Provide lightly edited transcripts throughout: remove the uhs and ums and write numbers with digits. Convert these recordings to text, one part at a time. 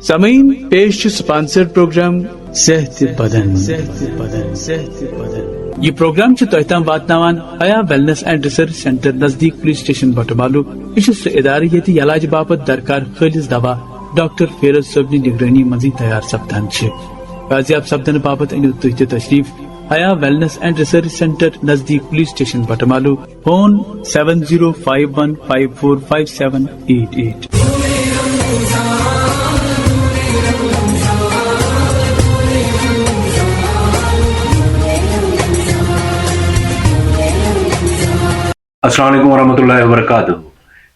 سامعین پیش sponsor programme صحت بدن یہ پروگرام تہ تام واتناوان حیا ویلنس اینڈ ریسرچ سینٹر نزدیک پولیس اسٹیشن بٹمالو. یہ سہ ادارہ یت علاج باپت درکار خالص دوا ڈاکٹر فیروز صٲبنہِ نگرانی منزی تیار سپدان چھ. بازیاب سپدن باپت انیو تُہۍ تہِ تشریف حیا ویلنس اینڈ ریسرچ سینٹر نزدیک پولیس اسٹیشن بٹمالو. فون 7051545788. السلام علیکم ورحمۃ اللہ وبرکاتہ.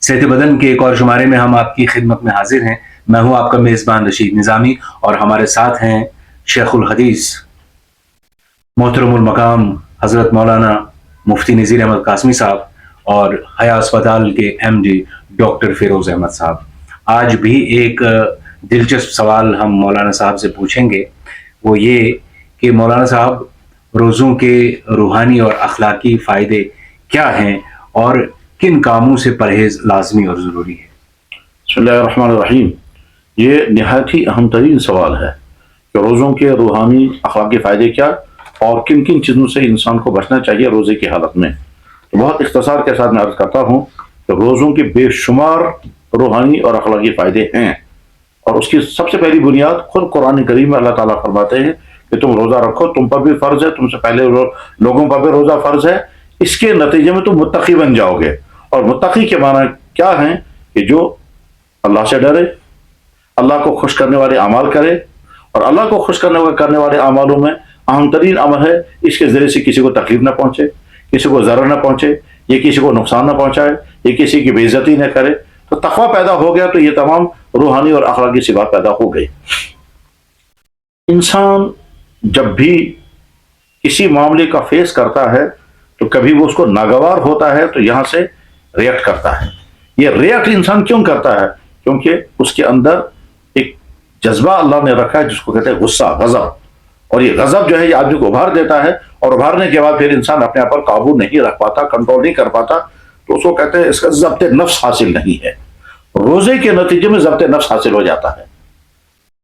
صحت بدن کے ایک اور شمارے میں ہم آپ کی خدمت میں حاضر ہیں. میں ہوں آپ کا میزبان رشید نظامی اور ہمارے ساتھ ہیں شیخ الحدیث محترم المقام حضرت مولانا مفتی نذیر احمد قاسمی صاحب اور حیا اسپتال کے M D doctor Feroz Ahmed صاحب. آج بھی ایک دلچسپ سوال ہم مولانا صاحب سے پوچھیں گے. وہ یہ کہ مولانا صاحب روزوں کے روحانی اور اخلاقی فائدے کیا ہیں اور کن کاموں سے پرہیز لازمی اور ضروری ہے؟ بسم اللہ الرحمن الرحیم. یہ نہایت ہی اہم ترین سوال ہے کہ روزوں کے روحانی اخلاقی فائدے کیا اور کن کن چیزوں سے انسان کو بچنا چاہیے روزے کی حالت میں. تو بہت اختصار کے ساتھ میں عرض کرتا ہوں کہ روزوں کے بے شمار روحانی اور اخلاقی فائدے ہیں اور اس کی سب سے پہلی بنیاد خود قرآن کریم میں اللہ تعالیٰ فرماتے ہیں کہ تم روزہ رکھو، تم پر بھی فرض ہے، تم سے پہلے لوگوں پر بھی روزہ فرض ہے، اس کے نتیجے میں تم متقی بن جاؤ گے. اور متقی کے معنی کیا ہیں کہ جو اللہ سے ڈرے، اللہ کو خوش کرنے والے اعمال کرے. اور اللہ کو خوش کرنے والے اعمالوں میں اہم ترین عمل ہے اس کے ذریعے سے کسی کو تکلیف نہ پہنچے، کسی کو ضرر نہ پہنچے، یہ کسی کو نقصان نہ پہنچائے، یہ کسی کی بے عزتی نہ کرے. تو تقویٰ پیدا ہو گیا تو یہ تمام روحانی اور اخلاقی صفات پیدا ہو گئی. انسان جب بھی کسی معاملے کا فیس کرتا ہے تو کبھی وہ اس کو ناگوار ہوتا ہے تو یہاں سے ریئیکٹ کرتا ہے. یہ ریئیکٹ انسان کیوں کرتا ہے؟ کیونکہ اس کے اندر ایک جذبہ اللہ نے رکھا ہے جس کو کہتے ہیں غصہ، غضب. اور یہ غضب جو ہے یہ آدمی کو ابھار دیتا ہے اور ابھارنے کے بعد پھر انسان اپنے آپ پر قابو نہیں رکھ پاتا، کنٹرول نہیں کر پاتا. تو اس کو کہتے ہیں اس کا ضبط نفس حاصل نہیں ہے. روزے کے نتیجے میں ضبط نفس حاصل ہو جاتا ہے.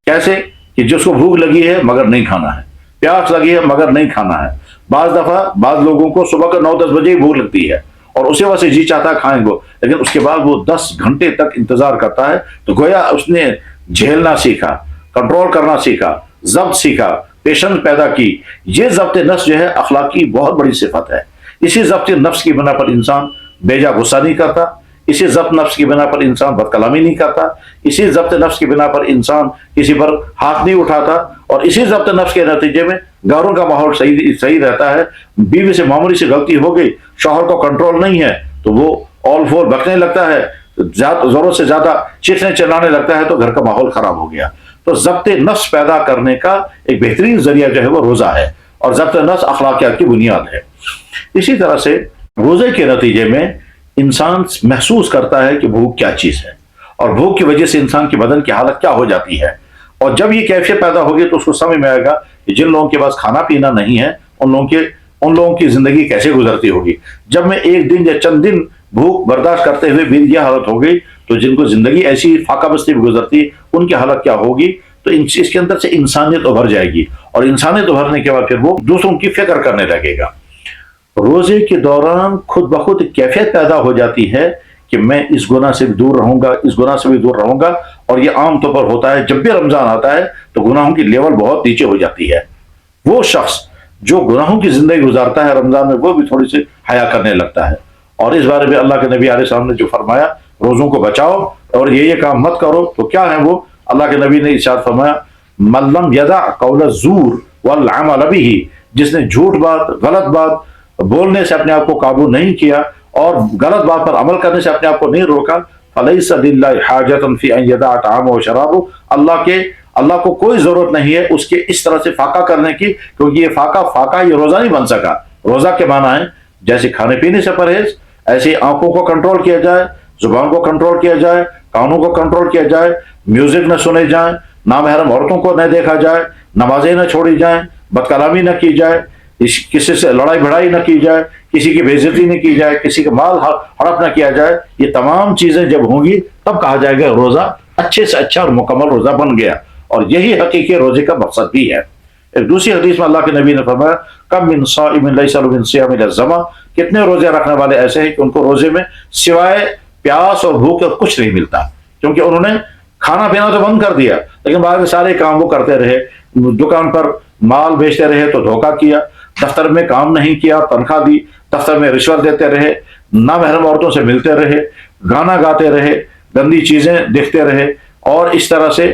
کیسے؟ کہ جس کو بھوک لگی ہے مگر نہیں کھانا ہے، پیاس لگی ہے مگر نہیں کھانا ہے. بعض دفعہ بعض لوگوں کو صبح کا 9-10 بجے ہی بھوک لگتی ہے اور اسی وجہ سے جی چاہتا ہے کھائیں گے، لیکن اس کے بعد وہ 10 گھنٹے تک انتظار کرتا ہے. تو گویا اس نے جھیلنا سیکھا، کنٹرول کرنا سیکھا، ضبط سیکھا، پیشنس پیدا کی. یہ ضبط نفس جو ہے اخلاق کی بہت بڑی صفت ہے. اسی ضبط نفس کی بنا پر انسان بیجا غصہ نہیں کرتا، اسی ضبط نفس کی بنا پر انسان بد کلامی نہیں کرتا، اسی ضبط نفس کی بنا پر انسان کسی پر ہاتھ نہیں اٹھاتا. اور اسی ضبط نفس کے نتیجے میں گھروں کا ماحول صحیح رہتا ہے. بیوی سے معمولی سی غلطی ہو گئی، شوہر کو کنٹرول نہیں ہے تو وہ آل فور بکنے لگتا ہے، ضرورت سے زیادہ چیخنے چلانے لگتا ہے تو گھر کا ماحول خراب ہو گیا. تو ضبط نفس پیدا کرنے کا ایک بہترین ذریعہ جو ہے وہ روزہ ہے اور ضبط نفس اخلاقیات کی بنیاد ہے. اسی طرح سے روزے کے نتیجے میں انسان محسوس کرتا ہے کہ بھوک کیا چیز ہے اور بھوک کی وجہ سے انسان کی بدن کی حالت کیا ہو جاتی ہے. اور جب یہ کیفیت پیدا ہوگی تو اس کو سمجھ میں آئے گا کہ جن لوگوں کے پاس کھانا پینا نہیں ہے ان لوگوں کی زندگی کیسے گزرتی ہوگی. جب میں ایک دن یا چند دن بھوک برداشت کرتے ہوئے بھی یہ حالت ہو گئی تو جن کو زندگی ایسی فاقہ بستی میں گزرتی ان کی حالت کیا ہوگی. تو اس کے اندر سے انسانیت ابھر جائے گی اور انسانیت ابھرنے کے بعد پھر وہ دوسروں کی فکر کرنے لگے گا. روزے کے دوران خود بخود کیفیت پیدا ہو جاتی ہے کہ میں اس گناہ سے بھی دور رہوں گا، اس گناہ سے بھی دور رہوں گا. اور یہ عام طور پر ہوتا ہے جب بھی رمضان آتا ہے تو گناہوں کی لیول بہت نیچے ہو جاتی ہے. وہ شخص جو گناہوں کی زندگی گزارتا ہے رمضان میں وہ بھی تھوڑی سی حیا کرنے لگتا ہے. اور اس بارے میں اللہ کے نبی علیہ السلام نے جو فرمایا روزوں کو بچاؤ اور یہ کام مت کرو، تو کیا ہے وہ؟ اللہ کے نبی نے ارشاد فرمایا من لم یدع قول الزور والعمل به، جس نے جھوٹ بات، غلط بات بولنے سے اپنے آپ کو قابو نہیں کیا اور غلط بات پر عمل کرنے سے اپنے آپ کو نہیں روکا، فلیس للہ حاجۃ فی ان یدع طعامہ وشرابہ، اللہ کو کوئی ضرورت نہیں ہے اس کے اس طرح سے فاقہ کرنے کی، کیونکہ یہ فاقہ یہ روزہ نہیں بن سکا. روزہ کے معنی ہے جیسے کھانے پینے سے پرہیز، ایسے آنکھوں کو کنٹرول کیا جائے، زبان کو کنٹرول کیا جائے، کانوں کو کنٹرول کیا جائے، میوزک نہ سنے جائیں، نامحرم عورتوں کو نہ دیکھا جائے، نمازیں نہ چھوڑی جائیں، بد کلامی نہ کی جائے، کسی سے لڑائی بھڑائی نہ کی جائے، کسی کی بے عزتی نہ کی جائے، کسی کا مال ہڑپ نہ کیا جائے. یہ تمام چیزیں جب ہوں گی تب کہا جائے گا روزہ अच्छे से अच्छा और मुकम्मल रोजा बन गया। और यही हकीकी रोजे का मकसद भी है। एक दूसरी हदीस में अल्लाह के नबी ने फरमाया, कम मिन साइमिन लैसा लहु मिन सियाम इल्ला ज़मा, कितने रोजे रखने वाले ऐसे हैं कि उनको रोजे में सिवाय प्यास और भूख और कुछ नहीं मिलता। क्योंकि उन्होंने खाना पीना तो बंद कर दिया, लेकिन बाद में सारे काम वो करते रहे। दुकान पर माल बेचते रहे तो धोखा किया, दफ्तर में काम नहीं किया, तनख्वाह दी, दफ्तर में रिश्वत देते रहे, नामहरम औरतों से मिलते रहे, गाना गाते रहे, गंदी चीजें देखते रहे, और इस तरह से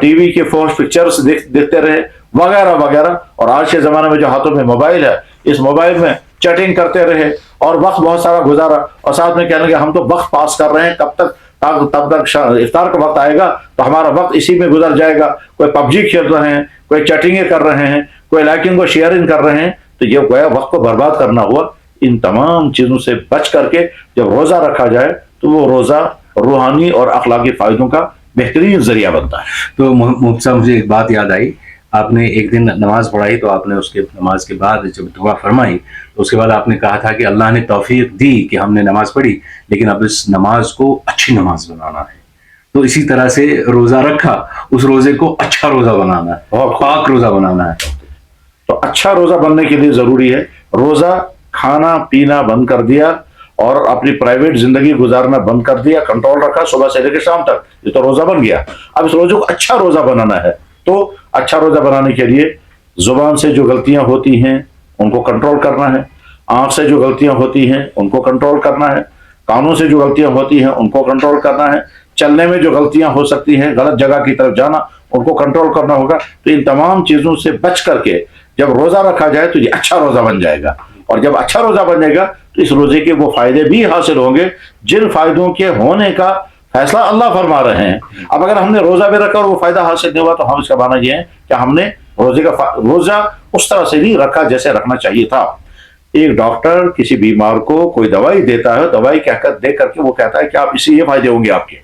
टीवी के फोर्स पिक्चर्स देखते रहे, वगैरह वगैरह। और आज के जमाने में जो हाथों में मोबाइल है, इस मोबाइल में चैटिंग करते रहे और वक्त बहुत सारा गुजारा, और साथ में कहने लगे हम तो वक्त पास कर रहे हैं, कब तक, तब तक इफ्तार का वक्त आएगा तो हमारा वक्त इसी में गुजर जाएगा। कोई पबजी खेल रहे हैं, कोई चैटिंग कर रहे हैं, कोई लाइकिंग को शेयरिंग कर रहे हैं, तो ये गोया वक्त को बर्बाद करना हुआ। इन तमाम चीजों से बच करके जब रोजा रखा जाए तो वो रोजा रूहानी और अखलाकी फायदों का बेहतरीन जरिया बनता है। तो मुफ्ती साहब, मुझे एक बात याद आई, आपने एक दिन नमाज पढ़ाई तो आपने उसके नमाज के बाद जब दुआ फरमाई तो उसके बाद आपने कहा था कि अल्लाह ने तौफीक दी कि हमने नमाज पढ़ी, लेकिन अब इस नमाज को अच्छी नमाज बनाना है। तो इसी तरह से रोजा रखा, उस रोजे को अच्छा रोजा बनाना है और पाक रोजा बनाना है। तो अच्छा रोजा बनने के लिए जरूरी है रोजा खाना पीना बंद कर दिया और अपनी प्राइवेट जिंदगी गुजारना बंद कर दिया, कंट्रोल रखा सुबह से लेकर शाम तक, ये तो रोजा बन गया। अब इस रोजे को अच्छा रोजा बनाना है, तो अच्छा रोजा बनाने के लिए जुबान से जो गलतियां होती हैं उनको कंट्रोल करना है, आंख से जो गलतियां होती हैं उनको कंट्रोल करना है, कानों से जो गलतियां होती हैं उनको कंट्रोल करना है, चलने में जो गलतियां हो सकती हैं, गलत जगह की तरफ जाना, उनको कंट्रोल करना होगा। तो इन तमाम चीजों से बच करके जब रोजा रखा जाए तो ये अच्छा रोजा बन जाएगा। और जब अच्छा रोजा बन जाएगा तो इस रोजे के वो फायदे भी हासिल होंगे जिन फायदों के होने का फैसला अल्लाह फरमा रहे हैं। अब अगर हमने रोजा भी रखा और वो फायदा हासिल नहीं हुआ तो हम इसका माना यह है कि हमने रोजा उस तरह से नहीं रखा जैसे रखना चाहिए था। एक डॉक्टर किसी बीमार को कोई दवाई देता है, दवाई कहकर दे करके वो कहता है कि आप इससे ये फायदे होंगे आपके।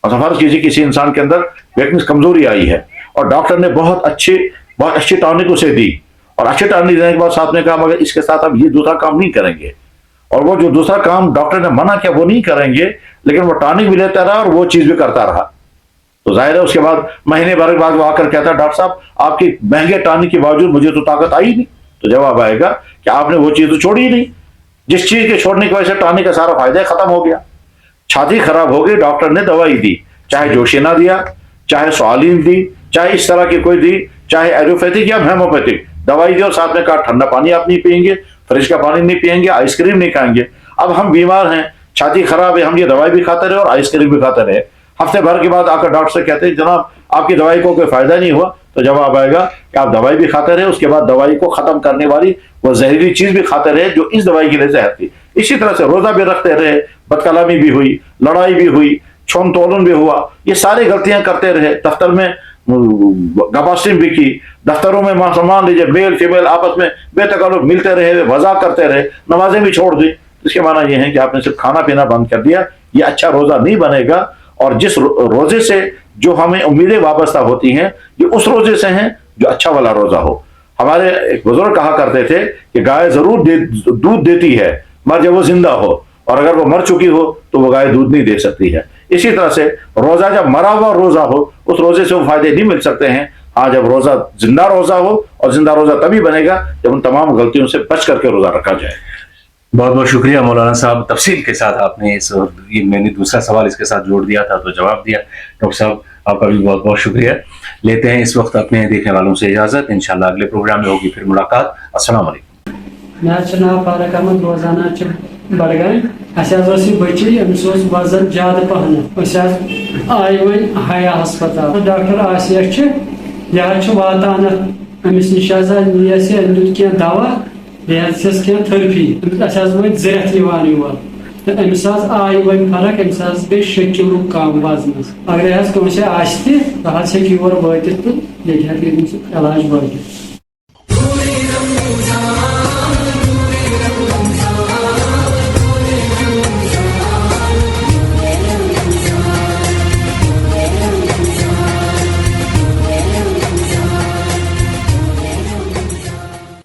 और फर्ज कीजिए किसी इंसान के अंदर वीकनेस कमजोरी आई है और डॉक्टर ने बहुत अच्छी टॉनिक उसे दी, और अच्छी टॉनिक देने के बाद साथ में कहा मगर इसके साथ आप ये दूसरा काम नहीं करेंगे, और वो जो दूसरा काम डॉक्टर ने मना किया वो नहीं करेंगे, लेकिन वो टॉनिक भी लेता रहा और वो चीज भी करता रहा। तो जाहिर है उसके बाद महीने भर के बाद वो आकर कहता है डॉक्टर साहब आपकी महंगे टॉनिक के बावजूद मुझे तो ताकत आई नहीं। तो जवाब आएगा कि आपने वो चीज तो छोड़ी ही नहीं, जिस चीज के छोड़ने की वजह से टॉनिक का सारा फायदा खत्म हो गया। छाती खराब हो गई, डॉक्टर ने दवाई दी, चाहे जोशिना दिया, चाहे स्वालिन दी, चाहे इस तरह की कोई दी, चाहे एलोपैथिक या हेमोपैथिक दवाई दी, और साथ में कहा ठंडा पानी आप नहीं पियेंगे, फ्रिज का पानी नहीं पियेंगे, आइसक्रीम नहीं खाएंगे। अब हम बीमार हैं, छाती खराब है, हम ये दवाई भी खाते रहे और आइसक्रीम भी खाते रहे। हफ्ते भर के बाद आकर डॉक्टर से कहते हैं जनाब आपकी दवाई को कोई फायदा नहीं हुआ, तो जवाब आएगा कि आप दवाई भी खाते रहे, उसके बाद दवाई को खत्म करने वाली वो जहरीली चीज भी खाते रहे जो इस दवाई के लिए जहर थी। इसी तरह से रोजा भी रखते रहे, बदकलामी भी हुई, लड़ाई भी हुई, छोन तोलन भी हुआ, ये सारी गलतियां करते रहे, दफ्तर में गबास्टिंग भी की, दफ्तरों में मान लीजिए मेल फीमेल आपस में बेतकल्लुफ मिलते रहे, मजाक करते रहे, नमाजें भी छोड़ दी। इसके माना यह है कि आपने सिर्फ खाना पीना बंद कर दिया, ये अच्छा रोजा नहीं बनेगा। और जिस रोजे से जो हमें उम्मीदें वाबस्ता होती हैं ये उस रोजे से हैं जो अच्छा वाला रोजा हो। हमारे एक बुजुर्ग कहा करते थे कि गाय जरूर दूध देती है मगर जब वो जिंदा हो, और अगर वो मर चुकी हो तो वो गाय दूध नहीं दे सकती है। इसी तरह से रोजा जब मरा हुआ रोजा हो उस रोजे से वो फायदे नहीं मिल सकते हैं। हाँ, जब रोजा जिंदा रोजा हो, और जिंदा रोजा तभी बनेगा जब उन तमाम गलतियों से बच करके रोजा रखा जाए। बहुत बहुत शुक्रिया मौलाना साहब, तफसील के साथ आपने ये मैंने दूसरा सवाल इसके साथ जोड़ दिया था तो जवाब दिया। डॉक्टर साहब आपका भी बहुत बहुत शुक्रिया। लेते हैं इस वक्त अपने देखने वालों से इजाजत, इंशाल्लाह अगले प्रोग्राम में होगी फिर मुलाकात। अस्सलाम वालेकुम। मैं नाम फारूक अहमद, रोजाना बड़गाम। बच्ची अमिस वजन ज्यादा पहन आय वन हया हस्पताल, डॉक्टर आसिया यह वातान अमिस निश क्या दवा बेस क्या थेरेपी वो जरत योर तो अमिस आय वन फर्क, अमिस गई 6 किलो कम वजन। अगर कंसे आह योर वात तो ये इलाज वात।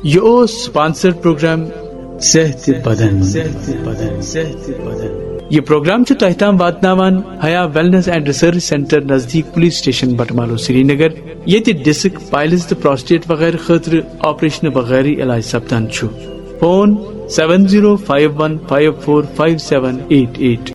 ये स्पॉन्सर्ड प्रोग्राम सेहत बदन। یہ پروگرام تہ تام واتناوان حیا ویلنس اینڈ ریسرچ سینٹر نزدیک پولیس اسٹیشن بٹمالو سری نگر یہ ڈسک پائلز پروسٹیٹ وغیرہ خاطر آپریشن وغیرہ علاج سپدان. فون 7051545788.